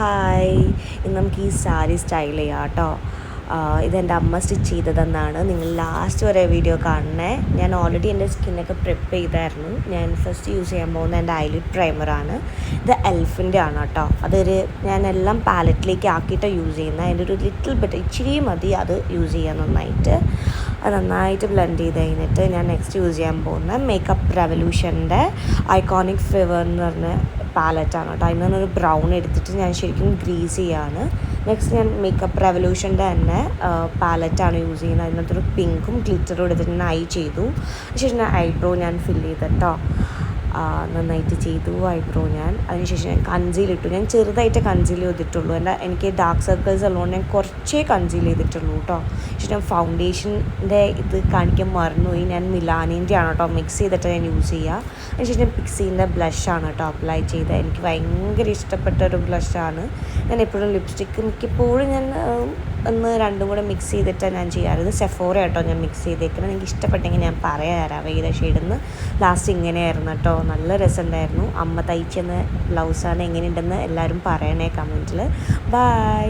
Hi, ഇന്ന് നമുക്ക് ഈ സാരി സ്റ്റൈൽ ചെയ്യാം കേട്ടോ. ഇതെൻ്റെ അമ്മ സ്റ്റിച്ച് ചെയ്തതെന്നാണ്. നിങ്ങൾ ലാസ്റ്റ് വരെ വീഡിയോ കാണണേ. ഞാൻ ഓൾറെഡി എൻ്റെ സ്കിന്നൊക്കെ പ്രിപ്പ് ചെയ്തായിരുന്നു. ഞാൻ ഫസ്റ്റ് യൂസ് ചെയ്യാൻ പോകുന്ന എൻ്റെ ഐലിഡ് പ്രൈമറാണ്. ഇത് എൽഫിൻ്റെ ആണ് കേട്ടോ. ഞാൻ എല്ലാം പാലറ്റിലേക്ക് ആക്കിയിട്ട് യൂസ് ചെയ്യുന്നത്. അതിൻ്റെ ഒരു ലിറ്റിൽ ബിറ്റ് ഇച്ചിരി മതി അത് യൂസ് ചെയ്യാൻ നന്നായിട്ട്. അത് നന്നായിട്ട് ബ്ലെൻഡ് ചെയ്ത് കഴിഞ്ഞിട്ട് ഞാൻ നെക്സ്റ്റ് യൂസ് ചെയ്യാൻ പോകുന്ന മേക്കപ്പ് റെവല്യൂഷൻ്റെ ഐക്കോണിക് ഫിവർ എന്ന് പറഞ്ഞ പാലറ്റാണ് കേട്ടോ. അതിൽ നിന്നൊരു ബ്രൗൺ എടുത്തിട്ട് ഞാൻ ശരിക്കും ഗ്രീസ് ചെയ്യാണ്. നെക്സ്റ്റ് ഞാൻ മേക്കപ്പ് റെവല്യൂഷൻ്റെ തന്നെ പാലറ്റാണ് യൂസ് ചെയ്യുന്നത്. അതിനകത്തൊരു പിങ്കും ഗ്ലിറ്ററും എടുത്തിട്ട് ഞാൻ ചെയ്തു. ശേഷം ഞാൻ ഐബ്രോ ഞാൻ ഫില്ല് ചെയ്തിട്ടോ. നന്നായിട്ട് ചെയ്തു ഐബ്രോ ഞാൻ. അതിനുശേഷം ഞാൻ കൺസീൽ ഇട്ടു. ഞാൻ ചെറുതായിട്ട് കൺസീൽ ചെയ്തിട്ടുള്ളൂ. എനിക്ക് ഡാർക്ക് സർക്കിൾസ് ഉള്ളതുകൊണ്ട് ഞാൻ കുറച്ചേ കൺസീൽ ചെയ്തിട്ടുള്ളൂ കേട്ടോ. പക്ഷേ ഞാൻ ഫൗണ്ടേഷൻ്റെ ഇത് കാണിക്കാൻ മറന്നുപോയി. ഞാൻ മിലാനിൻ്റെ ആണ് കേട്ടോ മിക്സ് ചെയ്തിട്ട് ഞാൻ യൂസ് ചെയ്യുക. അതിനുശേഷം ഞാൻ പിക്സീൻ്റെ ബ്ലഷാണ് കേട്ടോ അപ്ലൈ ചെയ്തത്. എനിക്ക് ഭയങ്കര ഇഷ്ടപ്പെട്ട ഒരു ബ്ലഷാണ്. ഞാൻ എപ്പോഴും ലിപ്സ്റ്റിക്ക് മിക്കപ്പോഴും ഞാൻ രണ്ടും കൂടെ മിക്സ് ചെയ്തിട്ടാണ് ഞാൻ ചെയ്യാറ്. ഇത് സെഫോറ കേട്ടോ ഞാൻ മിക്സ് ചെയ്തേക്കുന്നത്. എനിക്ക് ഇഷ്ടപ്പെട്ടെങ്കിൽ ഞാൻ പറയാം ഏത് ഷെയ്ഡെന്ന്. ലാസ്റ്റ് ഇങ്ങനെയായിരുന്നു കേട്ടോ. നല്ല രസമുണ്ടായിരുന്നു. അമ്മ തയ്ച്ചെന്ന ബ്ലൗസാണ്. എങ്ങനെയുണ്ടെന്ന് എല്ലാവരും പറയണേ കമൻറ്റിൽ. ബൈ.